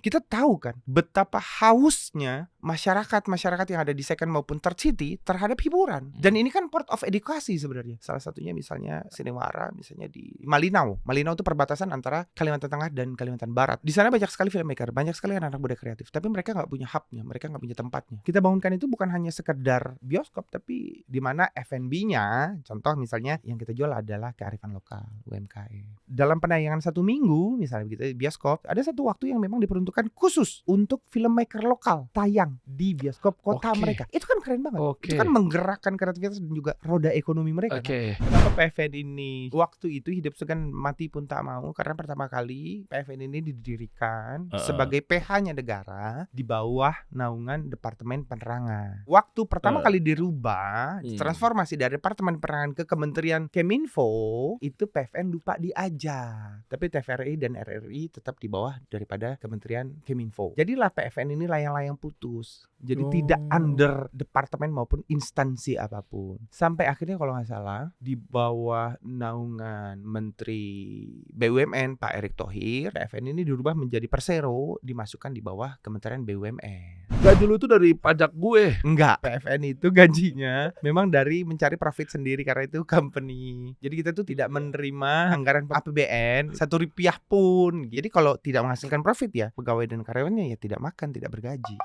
kita tahu kan betapa hausnya masyarakat yang ada di second maupun third city terhadap hiburan. Dan ini kan part of edukasi sebenarnya. Salah satunya misalnya Sinewara, misalnya di Malinau. Malinau itu perbatasan antara Kalimantan Tengah dan Kalimantan Barat. Di sana banyak sekali filmmaker, banyak sekali anak-anak muda kreatif. Tapi mereka nggak punya hubnya, mereka nggak punya tempatnya. Kita bangunkan itu bukan hanya sekedar bioskop, tapi di mana F&B-nya, contoh misalnya yang kita jual adalah kearifan lokal, UMKM. Dalam penayangan 1 minggu, misalnya begitu bioskop, ada satu waktu yang memang diperuntukkan khusus untuk filmmaker lokal tayang di bioskop kota mereka. Itu kan keren banget. Itu kan menggerakkan kreativitas dan juga roda ekonomi mereka. Kenapa PFN ini waktu itu hidup segan mati pun tak mau? Karena pertama kali PFN ini didirikan sebagai PH-nya negara di bawah naungan Departemen Penerangan. Waktu pertama kali dirubah, transformasi dari Departemen Penerangan ke Kementerian Keminfo, itu PFN lupa diajak. Tapi TVRI dan RRI tetap di bawah daripada Kementerian Keminfo. Jadilah PFN ini layang-layang putus. Jadi tidak under departemen maupun instansi apapun. Sampai akhirnya kalau nggak salah di bawah naungan Menteri BUMN Pak Erick Thohir, PFN ini dirubah menjadi Persero, dimasukkan di bawah Kementerian BUMN. Gaji lu itu dari pajak gue? Enggak, PFN itu gajinya memang dari mencari profit sendiri karena itu company. Jadi kita tuh tidak menerima anggaran APBN 1 rupiah pun. Jadi kalau tidak menghasilkan profit ya pegawai dan karyawannya ya tidak makan, tidak bergaji.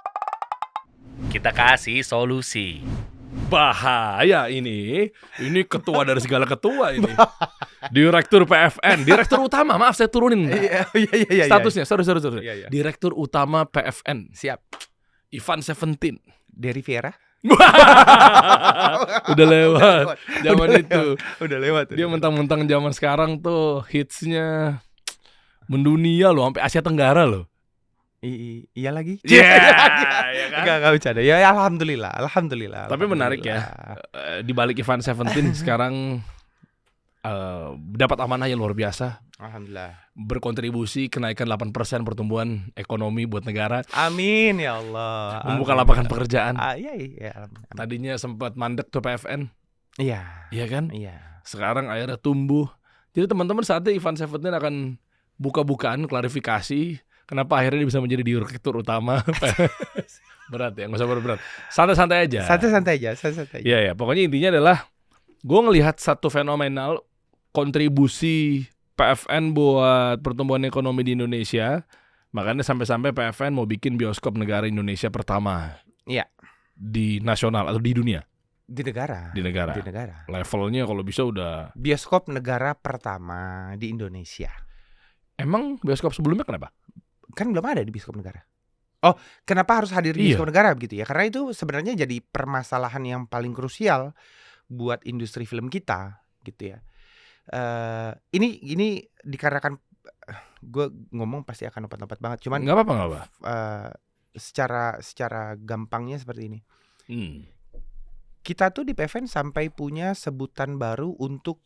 Kita kasih solusi. Bahaya ini ketua dari segala ketua ini. Direktur PFN, direktur utama, maaf saya turunin. Iya. Statusnya, sorry. Iya. Direktur utama PFN. Siap. Ivan Seventeen. Dari Viera. Udah lewat zaman itu. Udah lewat. Dia mentang-mentang zaman sekarang tuh hitsnya mendunia loh, sampai Asia Tenggara loh. Iya lagi. Ya kan? Enggak bercanda. Ya alhamdulillah. Tapi menarik ya. Di balik Ivan Seventeen sekarang dapat amanah yang luar biasa. Alhamdulillah. Berkontribusi kenaikan 8% pertumbuhan ekonomi buat negara. Amin ya Allah. Membuka lapangan pekerjaan. Iya. Tadinya sempat mandek tuh PFN. Iya. Iya kan? Iya. Sekarang akhirnya tumbuh. Jadi teman-teman saatnya Ivan Seventeen akan buka-bukaan klarifikasi kenapa akhirnya dia bisa menjadi direktur utama. Berat ya, nggak usah berat. Santai-santai aja. Santai-santai aja. Iya, pokoknya intinya adalah gue ngelihat satu fenomenal kontribusi PFN buat pertumbuhan ekonomi di Indonesia. Makanya sampai-sampai PFN mau bikin bioskop negara Indonesia pertama. Iya. Di nasional atau di dunia? Di negara. Levelnya kalau bisa udah bioskop negara pertama di Indonesia. Emang bioskop sebelumnya kenapa? Kan belum ada di bioskop negara. Oh, kenapa harus hadir di bioskop negara begitu ya? Karena itu sebenarnya jadi permasalahan yang paling krusial buat industri film kita gitu ya. Ini dikarenakan gue ngomong pasti akan lompat-lompat banget, cuman nggak apa. Secara gampangnya seperti ini. Kita tuh di PFN sampai punya sebutan baru untuk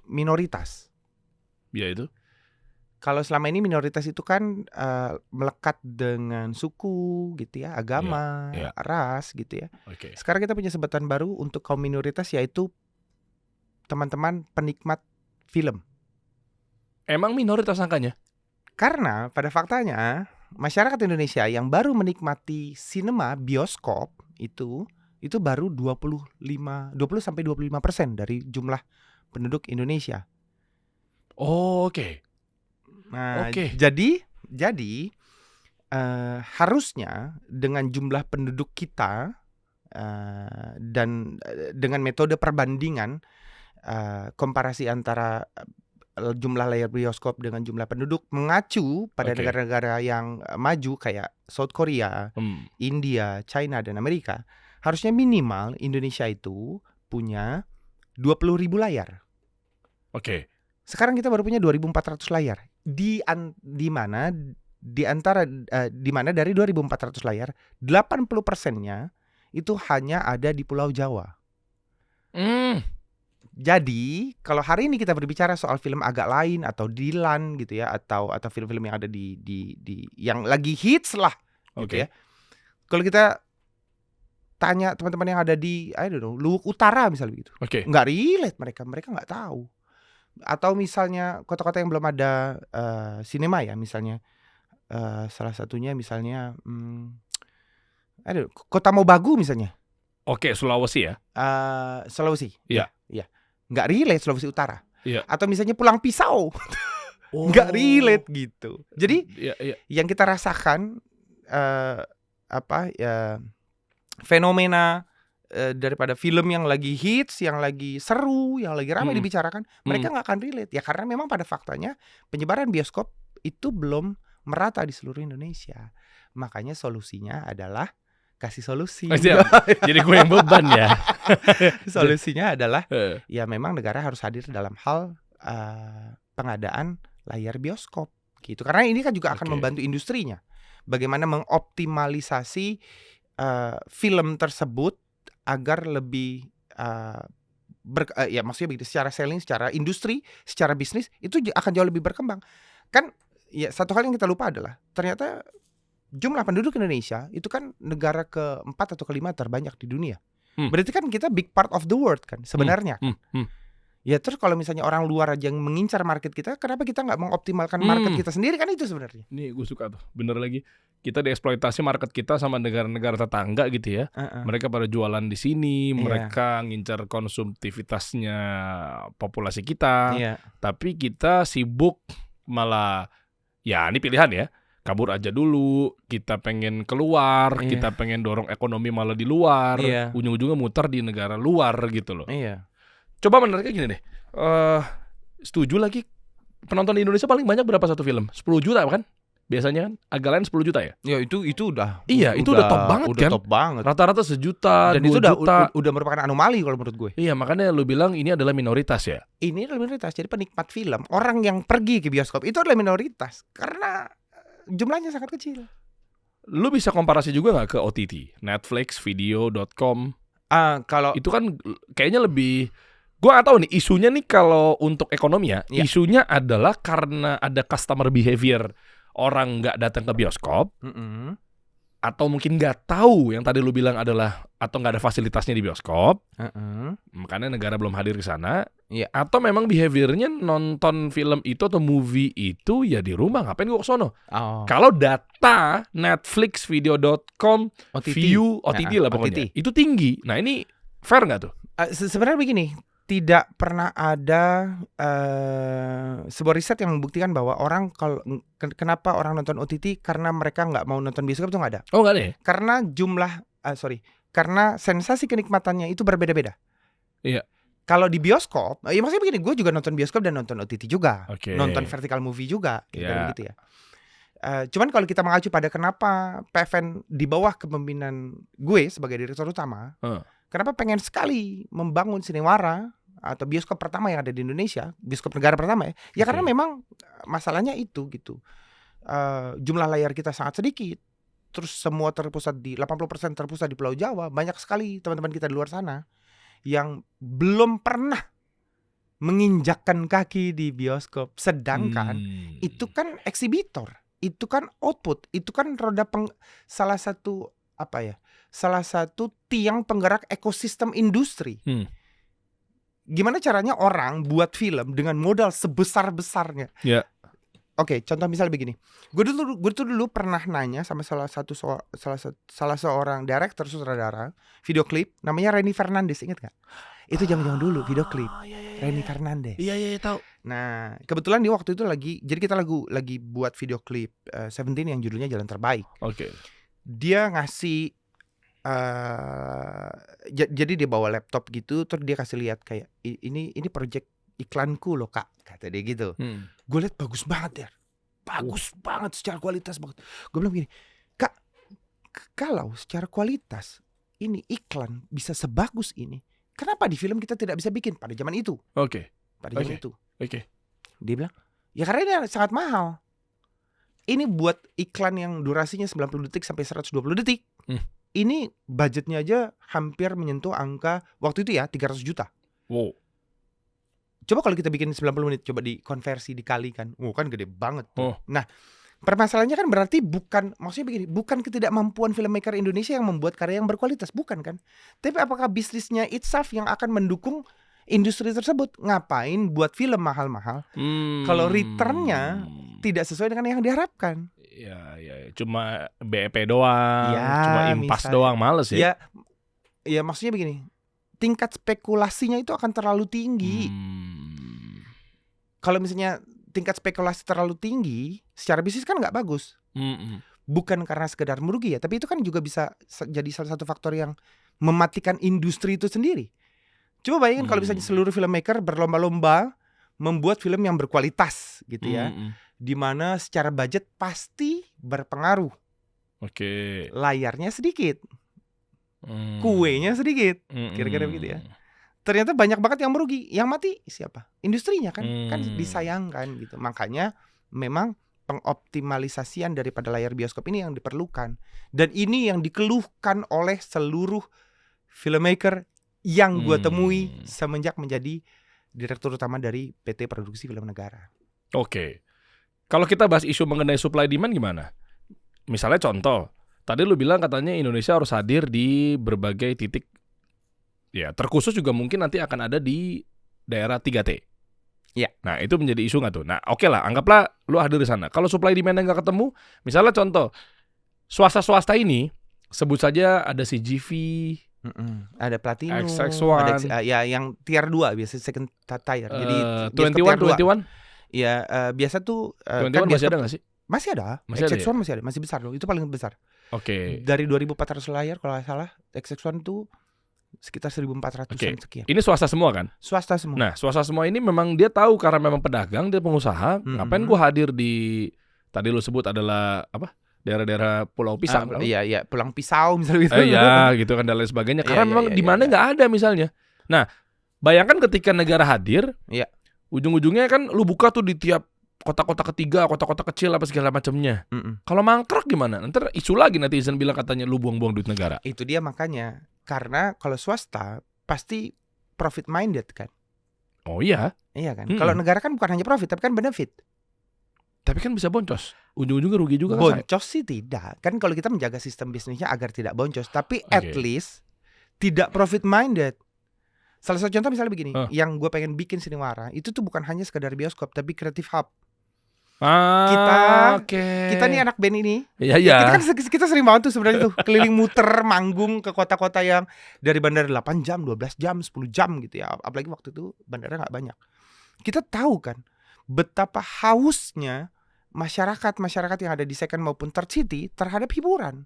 minoritas. Ya itu. Kalau selama ini minoritas itu kan melekat dengan suku gitu ya, agama, ras gitu ya. Sekarang kita punya sebutan baru untuk kaum minoritas, yaitu teman-teman penikmat film. Emang minoritas angkanya? Karena pada faktanya masyarakat Indonesia yang baru menikmati sinema bioskop itu baru 20-25% dari jumlah penduduk Indonesia. Oke. Nah, jadi harusnya dengan jumlah penduduk kita dan dengan metode perbandingan komparasi antara jumlah layar bioskop dengan jumlah penduduk mengacu pada negara-negara yang maju kayak South Korea, India, China dan Amerika, harusnya minimal Indonesia itu punya 20.000 layar. Sekarang kita baru punya 2.400 layar. Di mana dari 2.400 layar 80%-nya itu hanya ada di Pulau Jawa. Jadi kalau hari ini kita berbicara soal film agak lain atau Dilan gitu ya, atau film-film yang ada di yang lagi hits lah gitu ya. Kalau kita tanya teman-teman yang ada di Luwuk Utara misalnya gitu, nggak relate mereka nggak tahu. Atau misalnya kota-kota yang belum ada sinema ya, misalnya Salah satunya misalnya Kota Mobagu misalnya. Oke, Sulawesi ya. Sulawesi. Iya. Iya. Nggak relate Sulawesi Utara. Iya. Atau misalnya Pulang Pisau. Nggak relate gitu. Jadi yang kita rasakan fenomena daripada film yang lagi hits, yang lagi seru, yang lagi ramai dibicarakan, mereka nggak akan relate ya, karena memang pada faktanya penyebaran bioskop itu belum merata di seluruh Indonesia. Makanya solusinya adalah kasih solusi. Jadi gue yang beban ya. Solusinya adalah ya memang negara harus hadir dalam hal pengadaan layar bioskop gitu. Karena ini kan juga akan membantu industrinya. Bagaimana mengoptimalisasi film tersebut agar lebih ya maksudnya begitu, secara selling, secara industri, secara bisnis itu akan jauh lebih berkembang. Kan ya satu hal yang kita lupa adalah ternyata jumlah penduduk Indonesia itu kan negara ke-4 atau ke-5 terbanyak di dunia. Berarti kan kita big part of the world kan sebenarnya. Ya terus kalau misalnya orang luar aja yang mengincar market kita, kenapa kita nggak mengoptimalkan market kita sendiri, kan itu sebenarnya. Ini gue suka tuh, bener lagi. Kita dieksploitasi market kita sama negara-negara tetangga gitu ya. Mereka pada jualan di sini, mereka ngincar konsumtivitasnya populasi kita. Tapi kita sibuk malah, ya ini pilihan ya. Kabur aja dulu, kita pengen keluar, kita pengen dorong ekonomi malah di luar, ujung-ujungnya muter di negara luar gitu loh. Coba menariknya gini deh, setuju lagi, penonton di Indonesia paling banyak berapa satu film? 10 juta kan? Biasanya kan, agak lain 10 juta ya? Ya itu udah. Iya, itu udah top banget udah kan? Top banget. Rata-rata 1 juta, dan 2 itu juta. udah merupakan anomali kalau menurut gue. Iya, makanya lu bilang ini adalah minoritas ya? Ini adalah minoritas, jadi penikmat film, orang yang pergi ke bioskop itu adalah minoritas. Karena jumlahnya sangat kecil. Lu bisa komparasi juga gak ke OTT? Netflix, video.com. Kalau itu kan kayaknya lebih, gue gak tahu nih isunya nih kalau untuk ekonomi ya. Isunya adalah karena ada customer behavior, orang gak datang ke bioskop, atau mungkin gak tahu yang tadi lu bilang adalah, atau gak ada fasilitasnya di bioskop, makanya negara belum hadir ke sana. Atau memang behaviornya nonton film itu atau movie itu ya di rumah, ngapain gue kesono. Kalau data Netflix, video.com, view, OTT lah pokoknya, itu tinggi. Nah ini fair gak tuh? Sebenarnya begini, tidak pernah ada sebuah riset yang membuktikan bahwa orang kalau kenapa orang nonton OTT karena mereka nggak mau nonton bioskop, itu nggak ada. Oh nggak ada ya? Karena karena sensasi kenikmatannya itu berbeda-beda. Iya. Kalau di bioskop, ya maksudnya begini, gue juga nonton bioskop dan nonton OTT juga, nonton vertical movie juga, gitu ya. Cuman kalau kita mengacu pada kenapa PFN di bawah kepemimpinan gue sebagai direktur utama, kenapa pengen sekali membangun Cinewara atau bioskop pertama yang ada di Indonesia, bioskop negara pertama ya karena memang masalahnya itu gitu. Jumlah layar kita sangat sedikit, terus semua terpusat di 80% terpusat di Pulau Jawa. Banyak sekali teman-teman kita di luar sana yang belum pernah menginjakkan kaki di bioskop, sedangkan itu kan eksibitor, itu kan output, itu kan salah satu tiang penggerak ekosistem industri. Gimana caranya orang buat film dengan modal sebesar-besarnya? Oke, contoh misal begini. Gue dulu pernah nanya sama salah seorang director sutradara video klip, namanya Reni Fernandez, ingat gak? Itu zaman dulu video klip. Reni Fernandez. Iya tahu. Nah, kebetulan di waktu itu jadi kita lagi buat video klip Seventeen yang judulnya Jalan Terbaik. Dia ngasih jadi dia bawa laptop gitu, terus dia kasih lihat kayak ini project iklanku loh kak, kata dia gitu. Gue lihat bagus banget ya, bagus banget secara kualitas banget. Gue bilang gini, kak, kalau secara kualitas ini iklan bisa sebagus ini, kenapa di film kita tidak bisa bikin pada zaman itu? Pada zaman itu. Dia bilang, ya karena ini sangat mahal. Ini buat iklan yang durasinya 90 detik sampai 120 detik. Ini budgetnya aja hampir menyentuh angka waktu itu ya 300 juta. Wow. Coba kalau kita bikin 90 menit, coba dikonversi, dikalikan. Kan gede banget tuh. Nah, permasalahannya kan berarti maksudnya begini, bukan ketidakmampuan filmmaker Indonesia yang membuat karya yang berkualitas, bukan kan? Tapi apakah bisnisnya itself yang akan mendukung industri tersebut? Ngapain buat film mahal-mahal kalau returnnya tidak sesuai dengan yang diharapkan? Ya, cuma BEP doang, Ya, cuma impas misalnya. doang, males ya. Ya maksudnya begini, tingkat spekulasinya itu akan terlalu tinggi. Kalau misalnya tingkat spekulasi terlalu tinggi, secara bisnis kan nggak bagus. Bukan karena sekedar merugi ya, tapi itu kan juga bisa jadi salah satu faktor yang mematikan industri itu sendiri. Coba bayangin kalau misalnya seluruh filmmaker berlomba-lomba membuat film yang berkualitas gitu ya, di mana secara budget pasti berpengaruh. Oke. Layarnya sedikit, kuenya sedikit, kira-kira begitu ya. Ternyata banyak banget yang merugi, yang mati siapa? Industrinya kan, kan disayangkan gitu. Makanya memang pengoptimalisasian daripada layar bioskop ini yang diperlukan, dan ini yang dikeluhkan oleh seluruh filmmaker yang gue temui semenjak menjadi direktur utama dari PT Produksi Film Negara. Oke. Kalau kita bahas isu mengenai supply demand gimana? Misalnya contoh, tadi lu bilang katanya Indonesia harus hadir di berbagai titik. Ya, terkhusus juga mungkin nanti akan ada di daerah 3T. Ya. Nah, itu menjadi isu nggak tuh? Nah, oke lah, anggaplah lu hadir di sana. Kalau supply demand nggak ketemu, misalnya contoh, swasta ini, sebut saja ada CGV, ada Platinum, XX1, ada ya yang tier 2 biasanya second tier. Jadi 21. Ya biasa tuh 21 kan masih ada nggak sih? Masih ada. Masih ada XX1 masih ada, masih besar loh. Itu paling besar. Oke. Dari 2.400 layar kalau nggak salah, XX1 tuh sekitar 1.400-an sekian. Ini swasta semua kan? Swasta semua. Nah, swasta semua ini memang dia tahu karena memang pedagang, dia pengusaha. Ngapain gua hadir di tadi lu sebut adalah apa? Daerah-daerah Pulau Pisang. Iya, Pulang Pisau misalnya gitu. Iya, gitu kan dan lain sebagainya. Karena memang di mana nggak ada misalnya. Nah, bayangkan ketika negara hadir, ujung-ujungnya kan lu buka tuh di tiap kota-kota ketiga, kota-kota kecil apa segala macamnya. Kalau mangkrak gimana? Nanti isu lagi netizen bilang katanya lu buang-buang duit negara. Itu dia makanya. Karena kalau swasta pasti profit minded kan. Oh iya. Iya kan. Kalau negara kan bukan hanya profit tapi kan benefit. Tapi kan bisa boncos. Ujung-ujungnya rugi juga kan. Boncos sih tidak. Kan kalau kita menjaga sistem bisnisnya agar tidak boncos, tapi at least tidak profit minded. Salah satu contoh misalnya begini, yang gue pengen bikin Siniwara itu tuh bukan hanya sekedar bioskop tapi creative hub. Kita nih anak band ini. Iya. Kita sering banget tuh sebenarnya tuh keliling muter manggung ke kota-kota yang dari bandara 8 jam, 12 jam, 10 jam gitu ya. Apalagi waktu itu bandara enggak banyak. Kita tahu kan betapa hausnya masyarakat yang ada di second maupun third city terhadap hiburan.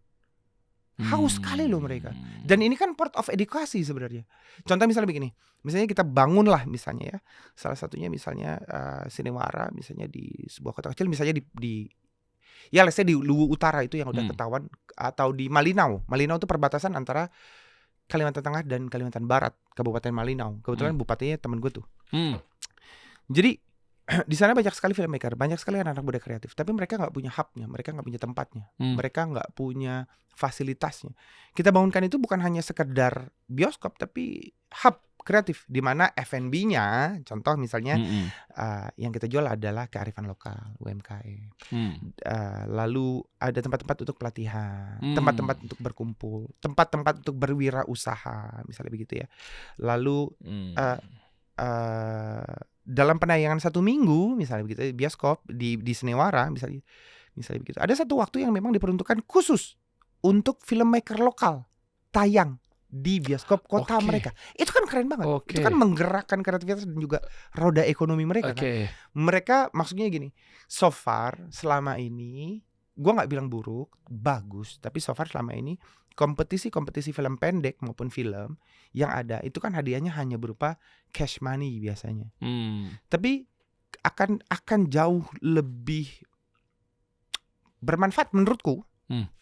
Haus sekali loh mereka. Dan ini kan part of edukasi sebenarnya. Contoh misalnya begini, misalnya kita bangun lah misalnya ya, salah satunya misalnya Siniwara misalnya di sebuah kota kecil, misalnya di ya let's say di Luwu Utara itu yang udah ketahuan, atau di Malinau. Malinau itu perbatasan antara Kalimantan Tengah dan Kalimantan Barat, Kabupaten Malinau. Kebetulan bupatinya temen gue tuh. Jadi di sana banyak sekali filmmaker, banyak sekali anak-anak muda kreatif, tapi mereka nggak punya hubnya, mereka nggak punya tempatnya, mereka nggak punya fasilitasnya. Kita bangunkan itu bukan hanya sekedar bioskop, tapi hub kreatif di mana F&B-nya, contoh misalnya yang kita jual adalah kearifan lokal, UMKM. Lalu ada tempat-tempat untuk pelatihan, tempat-tempat untuk berkumpul, tempat-tempat untuk berwirausaha, misalnya begitu ya. Lalu dalam penayangan 1 minggu misalnya begitu bioskop di Siniwara misalnya begitu, ada satu waktu yang memang diperuntukkan khusus untuk filmmaker lokal tayang di bioskop kota mereka. Itu kan keren banget. Itu kan menggerakkan kreativitas dan juga roda ekonomi mereka kan. Mereka maksudnya gini, so far selama ini gua nggak bilang buruk, bagus, tapi so far selama ini kompetisi film pendek maupun film yang ada itu kan hadiahnya hanya berupa cash money biasanya. Tapi akan jauh lebih bermanfaat menurutku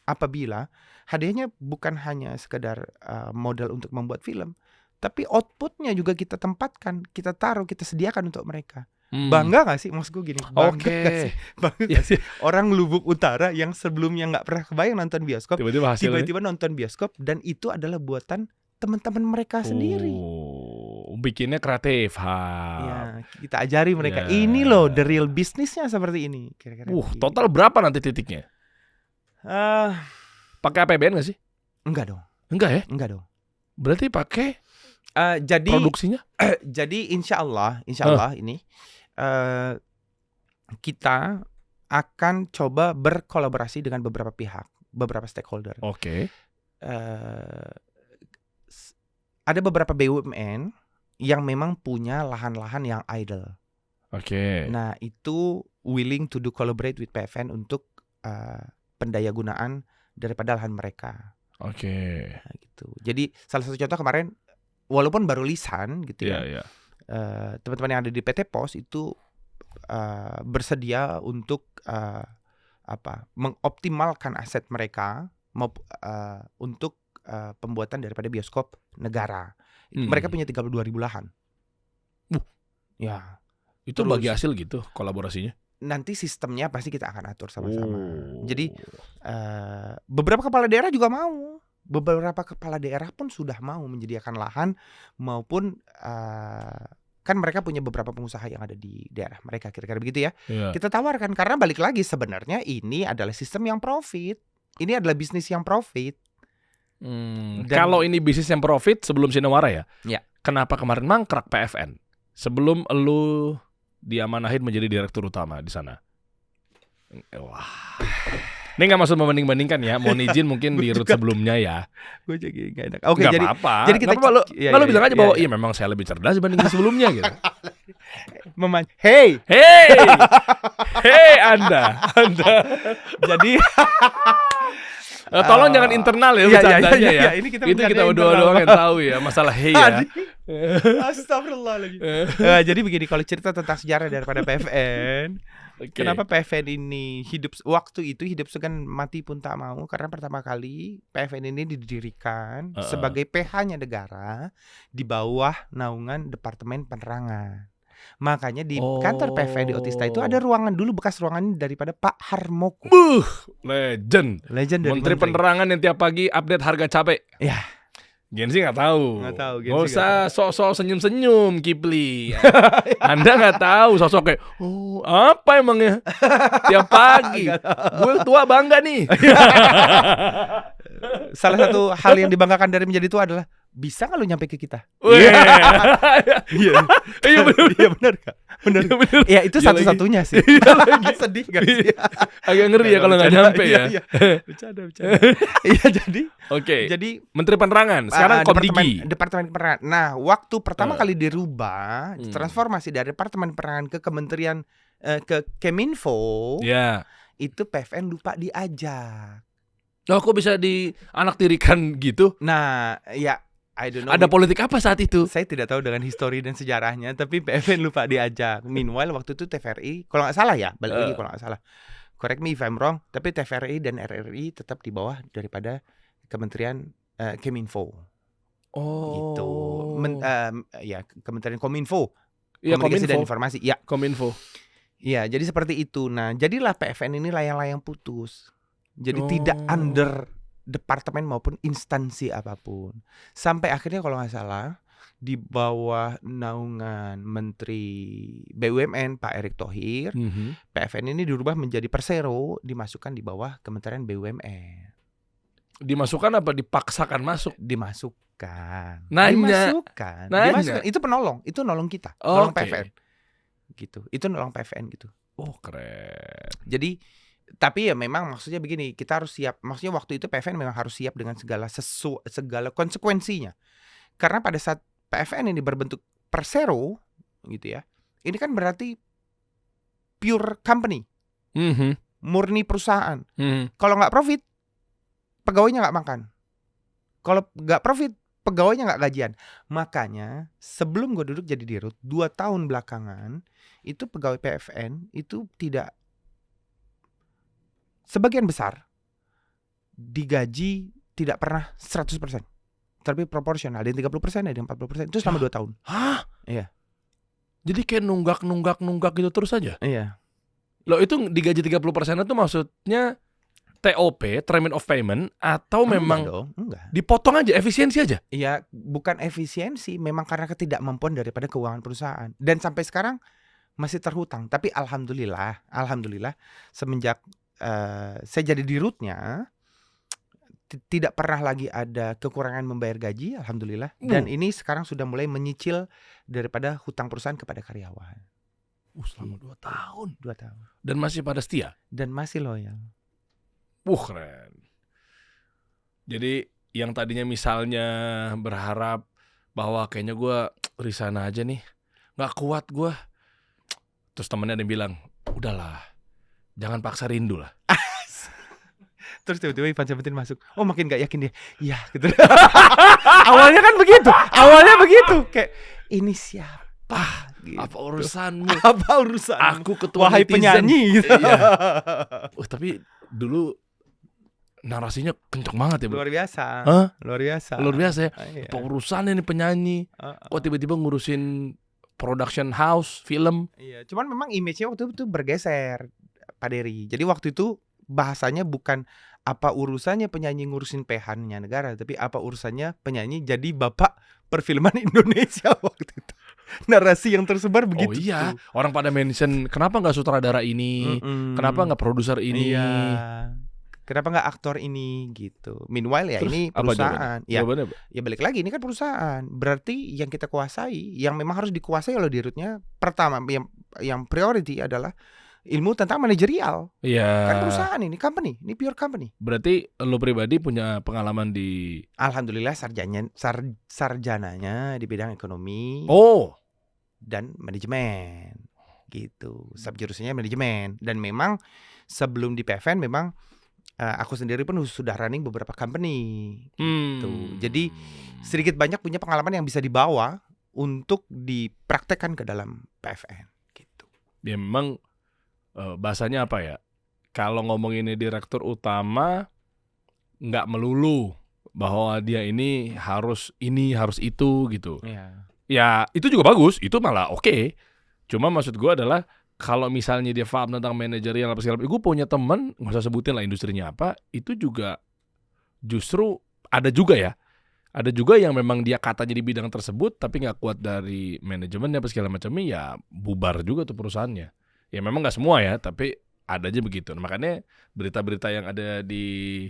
apabila hadiahnya bukan hanya sekedar modal untuk membuat film, tapi outputnya juga kita tempatkan, kita taruh, kita sediakan untuk mereka. Bangga gak sih? Maksud gue gini, bangga gak sih? Bangga gak sih? Orang Lubuk Utara yang sebelumnya gak pernah kebayang nonton bioskop, tiba-tiba nonton bioskop, dan itu adalah buatan teman-teman mereka sendiri. Bikinnya kreatif. Ya, kita ajari mereka, ini loh the real bisnisnya seperti ini. Kira-kira total berapa nanti titiknya? Pakai APBN gak sih? Enggak dong. Enggak ya? Enggak dong. Berarti pakai jadi produksinya? Jadi insya Allah ini kita akan coba berkolaborasi dengan beberapa pihak, beberapa stakeholder. Oke. Ada beberapa BUMN yang memang punya lahan-lahan yang idle. Oke. Nah, itu willing to do collaborate with PFN untuk pendayagunaan daripada lahan mereka. Oke. Nah, gitu. Jadi salah satu contoh kemarin, walaupun baru lisan gitu Iya, ya, iya. teman-teman yang ada di PT Pos itu bersedia untuk mengoptimalkan aset mereka untuk pembuatan daripada bioskop negara. Mereka punya 32.000 lahan. Ya. Itu Terus- bagi hasil gitu kolaborasinya. Nanti sistemnya pasti kita akan atur sama-sama. Oh. Jadi beberapa kepala daerah juga mau. Beberapa kepala daerah pun sudah mau menyediakan lahan maupun kan mereka punya beberapa pengusaha yang ada di daerah mereka, kira-kira begitu ya. Iya. Kita tawarkan karena balik lagi sebenarnya ini adalah sistem yang profit. Ini adalah bisnis yang profit. Dan- Kalau ini bisnis yang profit sebelum Sinewara ya? Ya. Kenapa kemarin mangkrak PFN? Sebelum lu diamanahin menjadi direktur utama di sana. Wah. Ini nggak maksud membanding-bandingkan ya. Mohon izin mungkin di root sebelumnya ya. Gue jadi gak enak. Oke, Nggak jadi apa-apa. jadi kita- Nggak apa-apa, lu, iya, lu iya, bilang aja iya, bahwa iya. iya memang saya lebih cerdas dibanding sebelumnya gitu. Hey, Hei Anda. jadi Tolong jangan internal ya bercandanya ya. Ini kita Itu kita bercanda berdua internal. doang yang tahu ya masalah hey ya. Astagfirullahaladzim. Jadi begini, kalau cerita tentang sejarah daripada PFN, Oke. kenapa PFN ini waktu itu hidup segan mati pun tak mau, karena pertama kali PFN ini didirikan sebagai PH-nya negara di bawah naungan Departemen Penerangan. Makanya di kantor PFN di Otista itu ada ruangan dulu, bekas ruangan daripada Pak Harmoko. Legend. Legend dari Menteri Penerangan yang tiap pagi update harga cabai. Ya. Gen Z nggak tahu. Nggak tahu, Gen Z Nggak nggak usah sok-sok senyum-senyum Kipli. Anda nggak tahu sosok kayak apa emangnya tiap pagi. Gue tua bangga nih. Salah satu hal yang dibanggakan dari menjadi tua adalah bisa nggak lu nyampe ke kita? Weh. Iya, Iya bener. iya benar kak, benar. Iya, bener. Ya itu Iya satu-satunya sih. Sedih gak sih? Agak ngeri ya kalau nggak nyampe ya. Iya. Bercanda. Iya Oke. jadi Menteri Penerangan sekarang Komdigi. Departemen Penerangan. Nah, waktu pertama Eh. kali dirubah, transformasi dari Departemen Penerangan ke Kementerian ke Keminfo, Ya. itu PFN lupa diajak. Oh, kok bisa dianaktirikan gitu? Nah, ya I don't know. Ada politik apa saat itu? Saya tidak tahu dengan histori dan sejarahnya, tapi PFN lupa diajak. Meanwhile waktu itu TVRI, kalau nggak salah ya, balik lagi kalau nggak salah. Correct me if I'm wrong, tapi TVRI dan RRI tetap di bawah daripada Kementerian Keminfo. Oh. Gitu. Ya, Kementerian Kominfo. Iya, Komunikasi dan Kominfo. Informasi. Ya. Kominfo. Ya, jadi seperti itu. Nah, jadilah PFN ini layang-layang putus. Jadi tidak Oh. under departemen maupun instansi apapun. Sampai akhirnya kalau nggak salah di bawah naungan Menteri BUMN Pak Erick Thohir, PFN ini dirubah menjadi Persero, dimasukkan di bawah Kementerian BUMN. Dimasukkan apa dipaksakan masuk? Dimasukkan. Nanya. Dimasukkan. Itu penolong, itu nolong kita, nolong Oke. PFN. Gitu. Itu nolong PFN gitu. Oh, keren. Jadi tapi ya memang maksudnya begini, kita harus siap. Maksudnya waktu itu PFN memang harus siap dengan segala konsekuensinya. Karena pada saat PFN ini berbentuk Persero gitu ya. Ini kan berarti pure company, murni perusahaan. Kalau nggak profit, pegawainya nggak makan. Kalau nggak profit, pegawainya nggak gajian. Makanya sebelum gue duduk jadi dirut 2 tahun belakangan, itu pegawai PFN itu tidak, sebagian besar digaji tidak pernah 100%, tapi proporsional. Ada yang 30%, ada yang 40%. Itu selama 2 tahun. Hah? Iya. Jadi kayak nunggak gitu terus aja. Iya. Loh, itu digaji 30% itu maksudnya TOP, term of payment, atau memang Enggak dong, enggak. dipotong aja, efisiensi aja? Iya, bukan efisiensi, memang karena ketidakmampuan daripada keuangan perusahaan. Dan sampai sekarang masih terhutang. Tapi alhamdulillah semenjak saya jadi dirutnya tidak pernah lagi ada kekurangan membayar gaji, alhamdulillah. Dan ini sekarang sudah mulai menyicil daripada hutang perusahaan kepada karyawan. Selama 2 tahun. 2 tahun. Dan masih pada setia. Dan masih loyal. Keren. Jadi yang tadinya misalnya berharap bahwa kayaknya gue resign aja nih, nggak kuat gue. Terus temennya ada yang bilang, udahlah, jangan paksa rindu lah. Terus tiba-tiba Ivan Seventeen masuk. Oh makin gak yakin dia. Iya gitu. Awalnya kan begitu. Kayak ini siapa? Gitu. Apa urusanmu? Apa urusan? Aku ketua Wahai netizen. penyanyi gitu. Iya. Tapi dulu narasinya kenceng banget ya, bro. Luar biasa. Hah? Luar biasa. Luar biasa ya. Iya. Apa urusannya nih penyanyi? Kok tiba-tiba ngurusin production house, film? Iya, cuman memang image-nya waktu itu bergeser, Pak Dery. Jadi waktu itu bahasanya bukan apa urusannya penyanyi ngurusin PH-nya negara, tapi apa urusannya penyanyi jadi bapak perfilman Indonesia waktu itu. Narasi yang tersebar begitu. Oh iya, tuh. orang pada mention kenapa nggak sutradara ini, kenapa nggak produser ini? Iya. Kenapa nggak aktor ini gitu. Meanwhile ya Terus ini apa perusahaan. Ya, Jawabannya apa? ya balik lagi ini kan perusahaan. Berarti yang kita kuasai, yang memang harus dikuasai oleh dirutnya pertama yang priority adalah ilmu tentang manajerial. Iya. Kan perusahaan ini pure company. Berarti lo pribadi punya pengalaman di Alhamdulillah sarjananya di bidang ekonomi dan manajemen gitu. Subjurusannya manajemen dan memang sebelum di PFN memang aku sendiri pun sudah running beberapa company gitu. Jadi sedikit banyak punya pengalaman yang bisa dibawa untuk dipraktekkan ke dalam PFN gitu. ya memang bahasanya apa ya? Kalau ngomongin direktur utama nggak melulu bahwa dia ini harus itu gitu. Iya. Ya itu juga bagus, itu malah oke. Cuma maksud gue adalah kalau misalnya dia paham tentang manajerial apa segala macam, gue punya temen, nggak usah sebutin lah industrinya apa, itu juga justru ada juga yang memang dia katanya di bidang tersebut tapi nggak kuat dari manajemennya apa segala macamnya, ya bubar juga tuh perusahaannya. Ya memang nggak semua ya, tapi ada aja begitu. Nah, makanya berita-berita yang ada di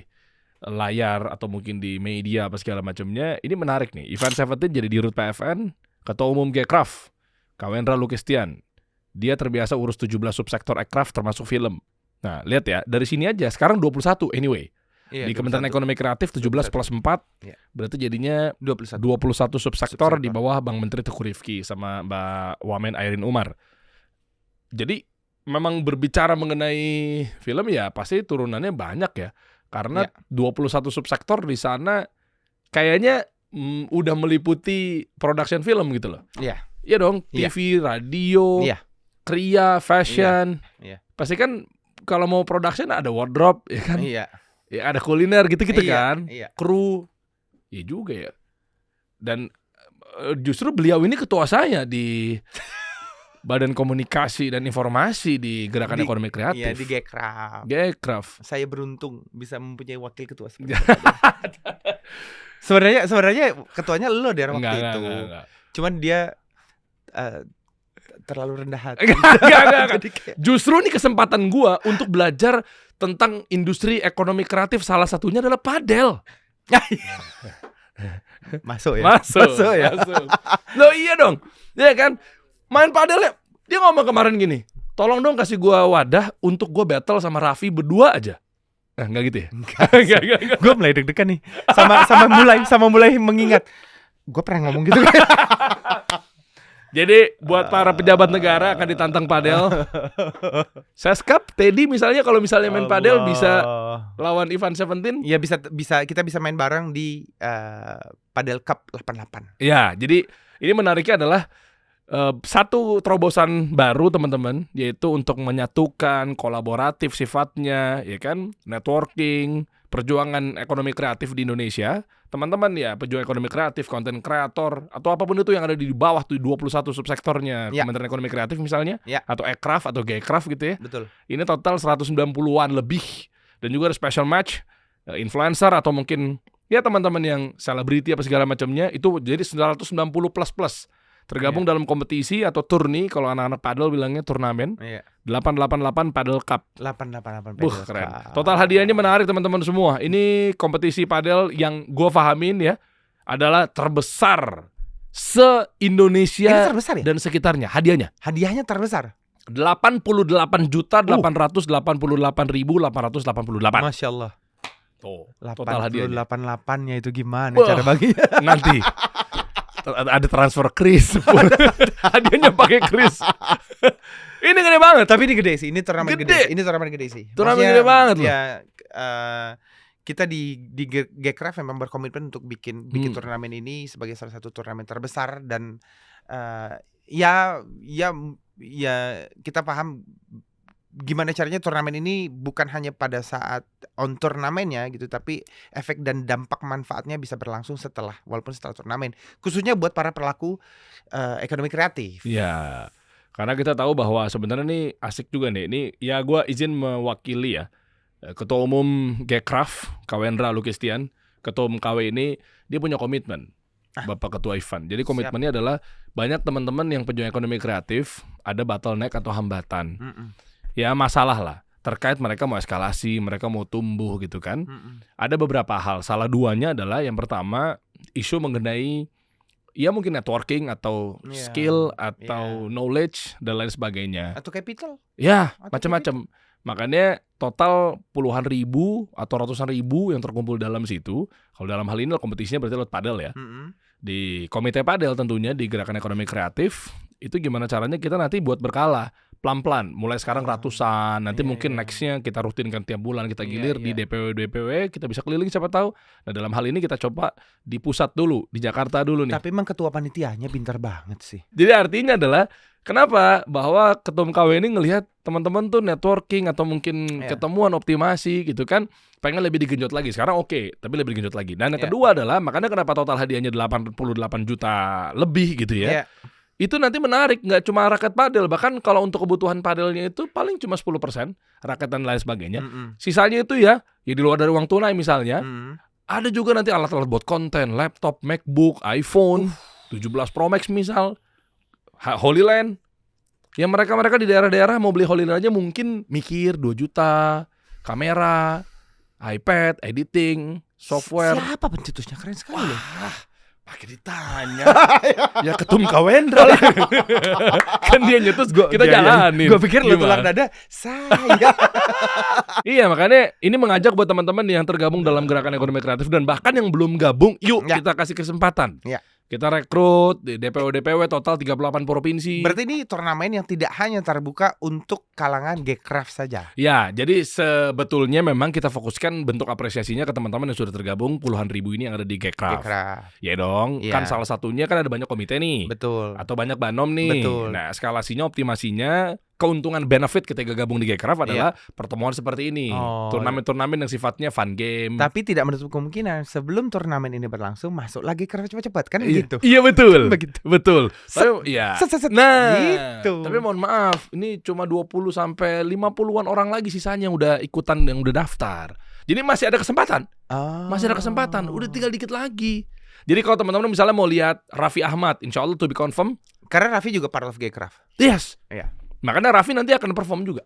layar atau mungkin di media apa segala macamnya ini menarik nih. Ivan Seventeen jadi dirut PFN, Ketua Umum Gecraft, Kawendra Lukistian. Dia terbiasa urus 17 subsektor aircraft termasuk film. Nah, lihat ya, dari sini aja sekarang 21 anyway. Iya, Di Kementerian Ekonomi Kreatif 17 plus 4. Iya. Berarti jadinya 21 subsektor di bawah Bang Menteri Teguh Rifki sama Mbak Wamen Airin Umar. Jadi memang berbicara mengenai film ya pasti turunannya banyak ya. Karena 21 subsektor di sana kayaknya udah meliputi production film gitu loh. Iya. Iya dong, TV, radio, kria, fashion. Iya. Pasti kan kalau mau production ada wardrobe ya kan. Iya. Ya ada kuliner gitu-gitu kan. Iya. Kru. Iya juga ya. Dan justru beliau ini ketua saya di Badan Komunikasi dan Informasi di Gerakan Ekonomi Kreatif. Iya, di Gecraft. Gecraft. Saya beruntung bisa mempunyai wakil ketua seperti itu. Sebenarnya ketuanya lo dari waktu itu. Enggak. Cuman dia terlalu rendah hati. Enggak. Justru ini kesempatan gua untuk belajar tentang industri ekonomi kreatif, salah satunya adalah padel. Masuk ya. Masuk ya. Loh iya dong. Ya kan? Main padelnya, dia ngomong kemarin gini, tolong dong kasih gua wadah untuk gua battle sama Raffi berdua aja. Enggak gitu ya? Enggak. Gue mulai deg-degan nih. Sama mulai mengingat. Gue pernah ngomong gitu kan. Jadi buat para pejabat negara akan ditantang padel. Seskap, Teddy misalnya kalau misalnya main padel bisa lawan Ivan Seventeen. Ya bisa kita bisa main bareng di Padel Cup 88. Ya, jadi ini menariknya adalah satu terobosan baru teman-teman, yaitu untuk menyatukan kolaboratif sifatnya, ya kan, networking, perjuangan ekonomi kreatif di Indonesia. Teman-teman ya, pejuang ekonomi kreatif, konten kreator, atau apapun itu yang ada di bawah tuh 21 subsektornya Kementerian Ekonomi Kreatif misalnya, atau Aircraft atau Gecraft gitu ya. Betul. Ini total 190-an lebih. Dan juga ada special match, influencer atau mungkin ya teman-teman yang selebriti apa segala macamnya, itu jadi 190 plus. Tergabung dalam kompetisi atau turni, kalau anak-anak padel bilangnya turnamen. 888 Padel Cup. 888 Padel Cup. Keren. Total hadiahnya menarik teman-teman semua. Ini kompetisi padel yang gue pahamin ya adalah terbesar se-Indonesia terbesar ya? dan sekitarnya. Hadiahnya Terbesar. 88.888.888. Masya Allah. Tuh, total hadiahnya. 88-8-nya itu gimana Wah. cara baginya? Nanti ada transfer kris. Hadiahnya pakai kris. Ini gede banget. Tapi ini gede sih, ini turnamen Gede. gede. Ini turnamen gede sih. Turnamen Maksudnya, gede banget loh. Ya, kita di Gcraft memang berkomitmen untuk bikin turnamen ini sebagai salah satu turnamen terbesar dan ya kita paham gimana caranya turnamen ini bukan hanya pada saat on turnamennya gitu, tapi efek dan dampak manfaatnya bisa berlangsung walaupun setelah turnamen, khususnya buat para pelaku ekonomi kreatif. Ya, karena kita tahu bahwa sebenarnya ini asik juga nih. Ini ya gue izin mewakili ya Ketua Umum Gcraft, Kawendra Lukistian. Ketua Umum KW ini dia punya komitmen, Bapak Ketua Ivan. Jadi komitmennya adalah banyak teman-teman yang pejuang ekonomi kreatif ada bottleneck atau hambatan. Ya masalah lah terkait mereka mau eskalasi, mereka mau tumbuh gitu kan. Ada beberapa hal. Salah duanya adalah yang pertama isu mengenai ya mungkin networking atau skill atau knowledge dan lain sebagainya. Atau capital. Ya, Atau macam-macam. Makanya total puluhan ribu atau ratusan ribu yang terkumpul dalam situ. Kalau dalam hal ini kompetisinya berarti lewat padel ya. Di komite padel tentunya di Gerakan Ekonomi Kreatif. Itu gimana caranya kita nanti buat berkala. Pelan-pelan, mulai sekarang ratusan, nanti mungkin nextnya kita rutinkan tiap bulan, kita gilir di DPW, kita bisa keliling siapa tahu. Nah dalam hal ini kita coba di pusat dulu, di Jakarta dulu nih. Tapi emang ketua panitianya pintar banget sih. Jadi artinya adalah, kenapa? Bahwa ketum KW ini ngelihat teman-teman tuh networking atau mungkin ketemuan optimasi gitu kan, pengen lebih digenjot lagi. Sekarang oke, tapi lebih digenjot lagi. Dan yang kedua adalah, makanya kenapa total hadiahnya 88 juta lebih gitu ya. Itu nanti menarik, nggak cuma raket padel, bahkan kalau untuk kebutuhan padelnya itu paling cuma 10%, raket dan lain sebagainya. Sisanya itu ya di luar dari uang tunai misalnya, ada juga nanti alat-alat buat konten, laptop, MacBook, iPhone, 17 Pro Max misal, Holy Land. Ya mereka di daerah-daerah mau beli Holy Land aja mungkin mikir 2 juta, kamera, iPad, editing, software. Siapa pencetusnya? Keren sekali loh. Pakai ditanya. Ya ketum Kawendra lah. Kan dia nyetus kita jalanin. Gue pikir lo tulang dada saya. Iya makanya ini mengajak buat teman-teman yang tergabung dalam Gerakan Ekonomi Kreatif dan bahkan yang belum gabung, yuk kita kasih kesempatan. Kita rekrut di DPW total 38 provinsi. Berarti ini turnamen yang tidak hanya terbuka untuk kalangan Gcraft saja. Ya, jadi sebetulnya memang kita fokuskan bentuk apresiasinya ke teman-teman yang sudah tergabung puluhan ribu ini yang ada di Gcraft. Ya dong, kan salah satunya kan ada banyak komite nih. Betul. Atau banyak banom nih. Betul. Nah, eskalasinya, optimasinya, keuntungan benefit ketika gabung di Gcraft adalah pertemuan seperti ini. Turnamen-turnamen yang sifatnya fun game. Tapi tidak menutup kemungkinan sebelum turnamen ini berlangsung masuk lagi Gcraft cepat-cepat kan gitu. Iya betul. Begitu. Betul. Tapi nah, gitu. Tapi mohon maaf, ini cuma 20 sampai 50-an orang lagi sisanya yang udah ikutan, yang udah daftar. Jadi masih ada kesempatan. Masih ada kesempatan. Udah tinggal dikit lagi. Jadi kalau teman-teman misalnya mau lihat Raffi Ahmad, insya Allah to be confirm. Karena Raffi juga part of Gcraft. Yes. Iya. Makanya Raffi nanti akan perform juga.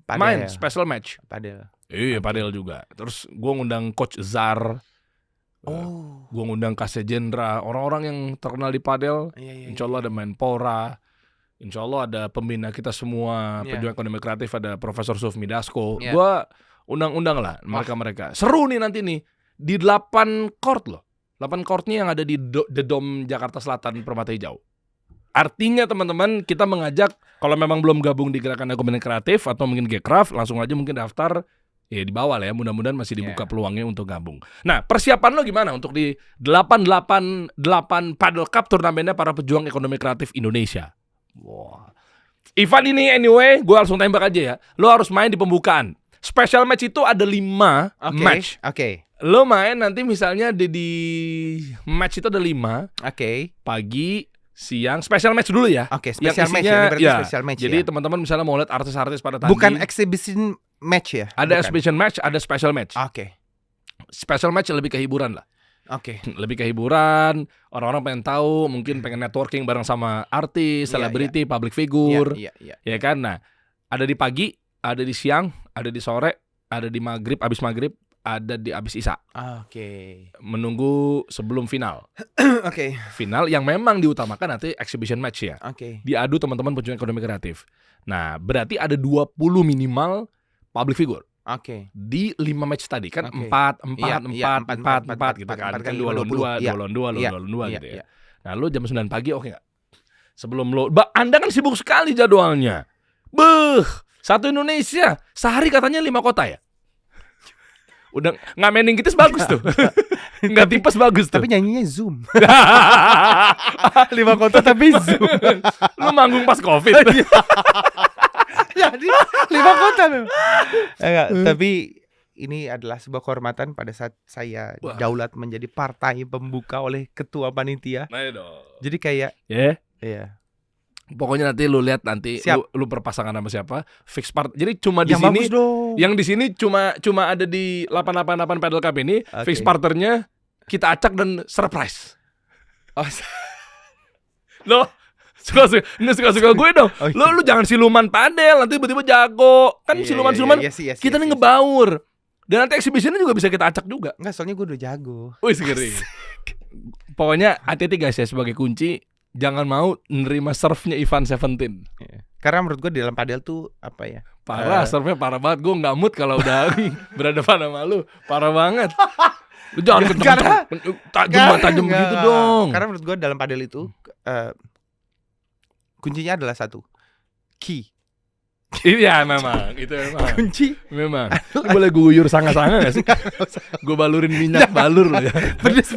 Main special match. Padel. Iya, padel juga. Terus gue ngundang Coach Zar. Gue ngundang Kase Jendra. Orang-orang yang terkenal di padel. Insya Allah ada Menpora. Insya Allah ada pembina kita semua, pejuang ekonomi kreatif, ada Profesor Sufmi Dasko. Gue undang-undang lah mereka-mereka. Seru nih nanti nih. Di 8 court loh. 8 courtnya yang ada di The Dome Jakarta Selatan Permata Hijau. Artinya teman-teman kita mengajak kalau memang belum gabung di Gerakan Ekonomi Kreatif atau mungkin Gcraft, langsung aja mungkin daftar ya di bawah lah ya, mudah-mudahan masih dibuka peluangnya untuk gabung. Nah persiapan lo gimana untuk di 888 Padel Cup turnamennya para pejuang ekonomi kreatif Indonesia? Wah. Event ini anyway gue langsung tembak aja ya, lo harus main di pembukaan. Special match itu ada 5 match. Lo main nanti misalnya di match itu ada 5. Pagi, siang, special match dulu ya. Special match ya, berarti special match. Jadi teman-teman misalnya mau lihat artis-artis pada tanding. Bukan exhibition match ya? Ada exhibition match, ada special match. Special match lebih ke hiburan lah. Lebih ke hiburan, orang-orang pengen tahu, mungkin pengen networking bareng sama artis, selebriti, public figure. Ya kan? Nah, ada di pagi, ada di siang, ada di sore, ada di maghrib, abis maghrib, ada di abis Isya. Oke. Menunggu sebelum final. Oke. Final yang memang diutamakan nanti exhibition match ya. Oke. Diadu teman-teman pejuang ekonomi kreatif. Nah, berarti ada 20 minimal public figure. Oke. Di 5 match tadi kan Oke. 4 Iya, 4 gitu kan. Kan 2 lawan 2 Iya. 2 Iya. lawan 2 gitu Iya. ya. Nah, lu jam 9 pagi oke enggak? Sebelum lo Anda kan sibuk sekali jadwalnya. Satu Indonesia, sehari katanya 5 kota ya? Udah nggak meningitis bagus tuh. Nggak tipes bagus tuh. Tapi nyanyinya Zoom. 5 kota tapi Zoom. Lu manggung pas Covid. Jadi 5 kota loh. Enggak, tapi ini adalah sebuah kehormatan pada saat saya Wah. daulat menjadi partai pembuka oleh ketua panitia. Nah, dong. Jadi kayak iya. Pokoknya nanti lu lihat nanti Siap. lu berpasangan sama siapa, fix part. Jadi cuma di Yang sini bagus dong. yang di sini cuma ada di 888 Paddle Cup ini, Oke. fix partnernya kita acak dan surprise. Oh, Lo suka gue dong. Oh, iya. Lu jangan siluman padel nanti tiba-tiba jago. Kan iya, siluman-siluman iya, iya, kita iya, nih iya. ngebaur. Dan nanti exhibitionnya juga bisa kita acak juga. Enggak, soalnya gue udah jago. Wih, segeri. Pokoknya hati-hati guys ya, sebagai kunci jangan mau nerima serve-nya Ivan Seventeen. Iya. Karena menurut gue di dalam padel tuh apa ya? Parah, serve-nya parah banget. Gue gak mood kalau udah berhadapan sama lu. Parah banget. Lu jangan kenceng-kenceng, tajam begitu dong. Karena menurut gue dalam padel itu kuncinya adalah satu, key. Iya memang, itu memang. Kunci. Memang. Ini boleh guyur sanga-sanga gak sih? Gue balurin minyak balur lo ya. Pedes.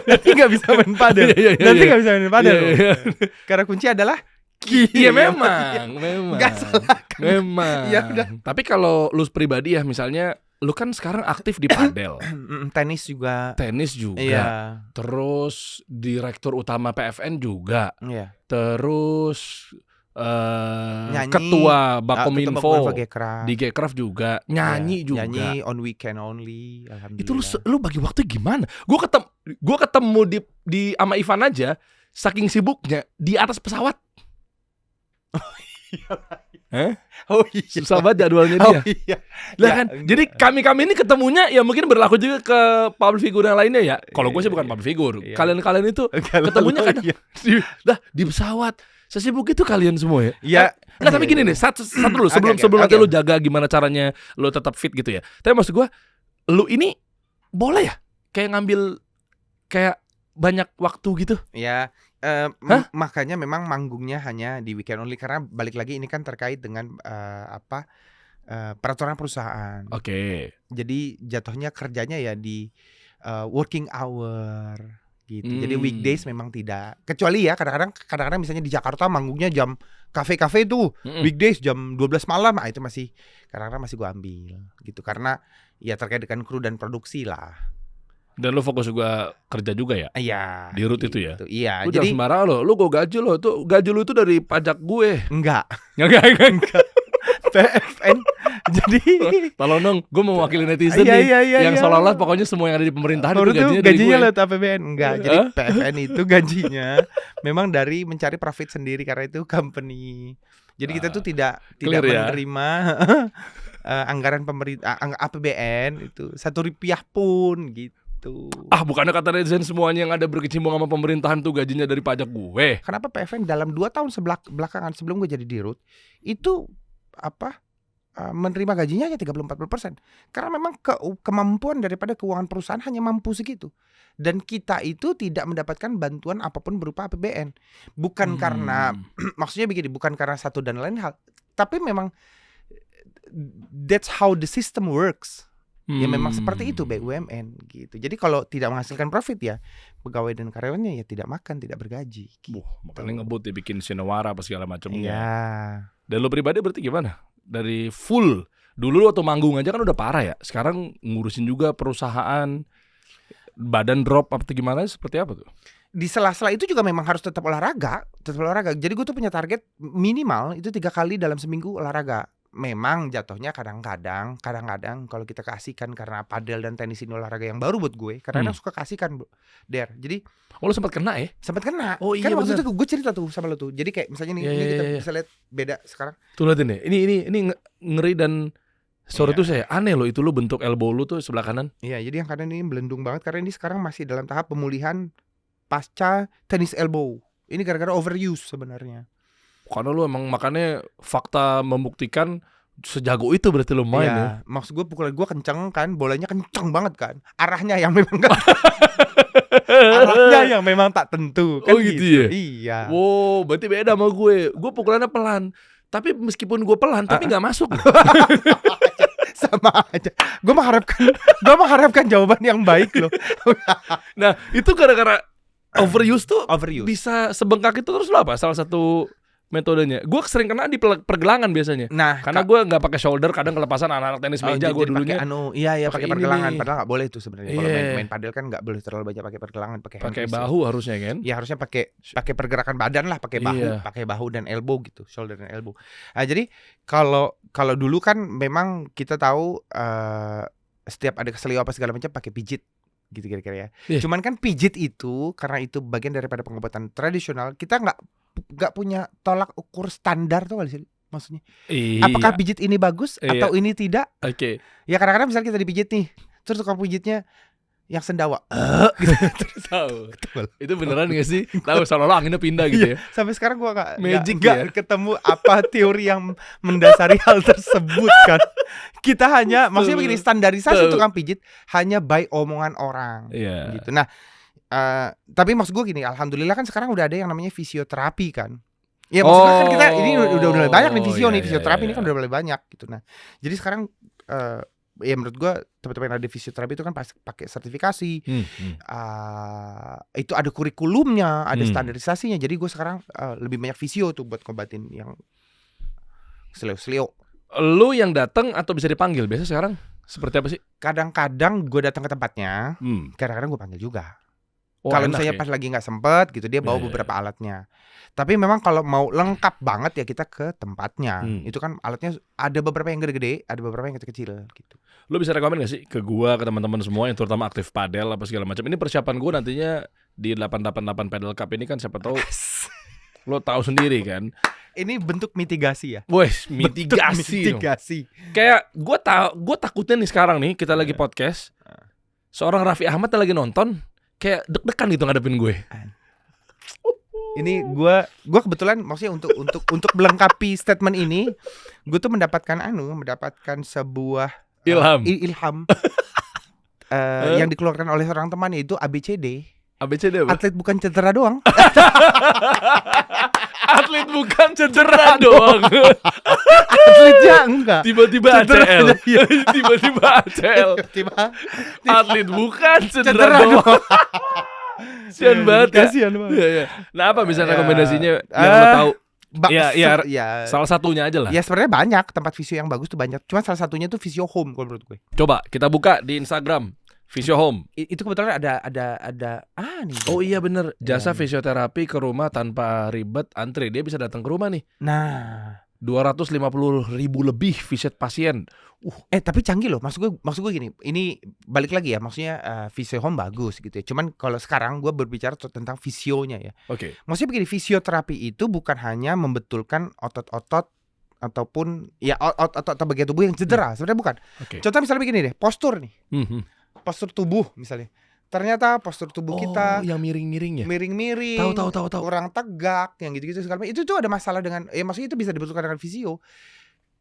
Nanti nggak bisa main padel. Iya, iya, Nanti iya. nggak bisa main padel. Iya, iya. Karena kunci adalah key. Iya memang. Nggak salah. Memang. Ya udah. Tapi kalau lu pribadi ya, misalnya lu kan sekarang aktif di padel, Tenis juga. tenis juga, Iya. terus direktur utama PFN juga, Iya. terus Nyanyi. ketua Ketua Bakominfo Gekraf. di Gekraf juga, nyanyi Iya, juga. Nyanyi on weekend only. Itu Alhamdulillah. lu bagi waktu gimana? Gue ketemu di sama Ivan aja, saking sibuknya di atas pesawat. Oh iya. Susah banget jadwalnya Oh dia. iya. Lah Ya, kan, enggak. jadi kami ini ketemunya ya mungkin berlaku juga ke public figure yang lainnya ya. Kalau gue sih bukan Iya, public figure. iya. Kalian itu ketemunya kadang Iya. di pesawat. Sesibuk itu kalian semua ya. Iya. Nggak, tapi gini nih, satu dulu sebelum Oke, sebelum nanti oke. lu jaga gimana caranya lu tetap fit gitu ya. Tapi maksud gue, lu ini boleh ya kayak ngambil kayak banyak waktu gitu. Ya, Hah? makanya memang manggungnya hanya di weekend only karena balik lagi ini kan terkait dengan peraturan perusahaan. Oke. Jadi jatuhnya kerjanya ya di working hour gitu. Jadi Hmm. weekdays memang tidak. Kecuali ya kadang-kadang misalnya di Jakarta manggungnya jam kafe-kafe tuh Mm-mm. weekdays jam 12 malam, itu masih kadang-kadang masih gua ambil gitu karena ya terkait dengan kru dan produksi lah. Dan lu fokus juga kerja juga ya. Iya. Di root itu ya? Iya, Lu jadi jangan sembarangan lo. Lu gue gaji lo. Tuh gaji lu itu dari pajak gue. enggak. Enggak. PFN. Jadi Tolong dong, gue mau wakili netizen Iya, nih. iya, iya, yang iya. seolah-olah pokoknya semua yang ada di pemerintahan itu menurut tuh gajinya dari gajinya gue. lewat APBN. Enggak. Jadi Hah? PFN itu gajinya memang dari mencari profit sendiri karena itu company. Jadi kita tuh tidak clear ya. menerima anggaran pemerintah APBN itu Rp1 pun gitu. Ah, bukannya kata netizen semuanya yang ada berkecimpung sama pemerintahan tuh gajinya dari pajak gue. Kenapa PFN dalam 2 tahun belakangan sebelum gue jadi dirut itu menerima gajinya hanya 30-40%. Karena memang kemampuan daripada keuangan perusahaan hanya mampu segitu. Dan kita itu tidak mendapatkan bantuan apapun berupa APBN. Bukan karena maksudnya begini, bukan karena satu dan lain hal, tapi memang that's how the system works. Ya memang seperti itu BUMN gitu. Jadi kalau tidak menghasilkan profit ya pegawai dan karyawannya ya tidak makan, tidak bergaji. Gitu. Makanya ngebut dibikin sinewara apa segala macamnya. Iya. Dan lo pribadi berarti gimana? Dari full dulu waktu manggung aja kan udah parah ya. Sekarang ngurusin juga perusahaan, badan drop apa gimana? Seperti apa tuh? Di sela-sela itu juga memang harus tetap olahraga. Jadi gue tuh punya target minimal itu 3 kali dalam seminggu olahraga. Memang jatuhnya kadang-kadang kalau kita kasihkan karena padel dan tenis ini olahraga yang baru buat gue, kadang-kadang suka kasihkan Der. Jadi lo sempat kena ya? sempat kena. Oh iya, kan waktu bener. itu gue cerita tuh sama lo tuh. Jadi kayak misalnya nih, Iya, ini iya, kita iya. bisa lihat beda sekarang. Tuh liatin deh. Ini ngeri dan Sore Iya. itu saya aneh loh itu lo bentuk elbow lu tuh sebelah kanan. Iya, jadi yang kanan ini melendung banget karena ini sekarang masih dalam tahap pemulihan pasca tenis elbow. Ini gara-gara overuse sebenarnya. Karena lu emang makanya fakta membuktikan sejago itu berarti lo main ya. Maksud gue pukulan gue kenceng kan, bolanya kenceng banget kan. Arahnya yang memang arahnya yang memang tak tentu kan Oh gitu ya? Iya. Wow, berarti beda sama gue. Gue pukulannya pelan. Tapi meskipun gue pelan, tapi nggak masuk. Sama aja. Gue mengharapkan jawaban yang baik loh. Nah, itu gara-gara overuse tuh Overuse. bisa sebengkak itu terus lo apa? Salah satu metodenya. Gue sering kena di pergelangan biasanya. Nah, Karena gue nggak pakai shoulder, kadang kelepasan anak-anak tenis meja gue jadi dulunya. pakai pakai ini pergelangan, nih. padahal nggak boleh itu sebenarnya. Kalau Iya. main padel kan nggak boleh terlalu banyak pakai pergelangan, pakai hand Pakai wrist ya. bahu harusnya kan. Ya harusnya pakai pergerakan badan lah, pakai Iya. bahu dan elbow gitu, shoulder dan elbow. Nah, jadi kalau dulu kan memang kita tahu setiap ada keselio apa segala macam pakai pijit gitu kira-kira ya. Iya. Cuman kan pijit itu karena itu bagian daripada pengobatan tradisional, kita nggak punya tolak ukur standar tuh kali sih maksudnya. Iya. Apakah pijit ini bagus Iya. atau ini tidak? Oke. Ya kadang-kadang misalnya kita dipijit nih, terus tukang pijitnya yang sendawa. Gitu. Terus Tahu. betul. Itu beneran gak sih? Tahu seolah-olah anginnya pindah gitu ya. Sampai sekarang gua nggak Magic ketemu apa teori yang mendasari hal tersebut kan. Kita hanya maksudnya begini, standarisasi Betul. tukang pijit hanya by omongan orang Iya. gitu. Nah, tapi maksud gua gini, alhamdulillah kan sekarang udah ada yang namanya fisioterapi kan. Ya maksudnya kan kita ini udah mulai banyak nih iya, fisioterapi iya, ini kan udah mulai banyak gitu. Nah, jadi sekarang ya menurut gua teman-teman yang ada di fisioterapi itu kan pasti pakai sertifikasi. Itu ada kurikulumnya, ada standarisasinya. Jadi gue sekarang lebih banyak fisio tuh buat ngobatin yang seleo-seleo. Lu yang datang atau bisa dipanggil biasa sekarang? Seperti apa sih? Kadang-kadang gue datang ke tempatnya, kadang-kadang gue panggil juga. Oh, Kalau enak misalnya ya? pas lagi nggak sempet gitu, dia bawa Iya, iya, beberapa alatnya. Tapi memang kalau mau lengkap banget ya kita ke tempatnya. Itu kan alatnya ada beberapa yang gede-gede, ada beberapa yang kecil-kecil gitu. Lu bisa rekomen gak sih ke gua, ke teman-teman semua yang terutama aktif padel apa segala macam. Ini persiapan gua nantinya di 888 Padel Cup ini kan siapa tahu lo tahu sendiri kan. Ini bentuk mitigasi ya. Wes, Bentuk mitigasi. dong. mitigasi. Kayak gua takutnya nih sekarang nih kita lagi podcast. Seorang Raffi Ahmad yang lagi nonton kayak deg-degan gitu ngadepin gue. Ini gue kebetulan maksudnya untuk melengkapi statement ini, gue tuh mendapatkan sebuah Ilham. ilham yang dikeluarkan oleh seorang teman, yaitu ABCD. ABCD apa? Atlet bukan cedera doang. Atlet bukan cedera doang. Atletnya enggak. Tiba-tiba Cedera ACL. aja, iya. Tiba-tiba ACL. Tiba-tiba Atlet bukan cedera cedera doang. doang. Kasian banget ya. Kasian banget. Iya, iya. Nah, apa bisa Ya. rekomendasinya yang lo tahu? Iya, Ya. Salah satunya aja lah. Ya sebenarnya banyak tempat fisio yang bagus tuh banyak. Cuma salah satunya tuh Fisio Home kalau menurut gue. Coba kita buka di Instagram Fisio Home. Itu kebetulan ada nih. Oh iya bener, jasa Iya. fisioterapi ke rumah tanpa ribet antri. Dia bisa datang ke rumah nih. Nah, 250.000 lebih visit pasien. tapi canggih loh. Maksud gue gini. Ini balik lagi ya. Maksudnya Fisio Home bagus gitu ya. Cuman kalau sekarang gue berbicara tentang fisionya ya. Oke. Maksudnya begini, fisioterapi itu bukan hanya membetulkan otot-otot ataupun ya otot atau bagian tubuh yang cedera. Sebenarnya bukan. Oke. Contoh misalnya begini deh, postur nih. Mhm. Postur tubuh misalnya. Ternyata postur tubuh kita yang miring-miring ya. miring-miring, Tahu. kurang tegak, yang gitu-gitu segala macam. Itu tuh ada masalah dengan, ya maksudnya itu bisa dibutuhkan dengan fisio.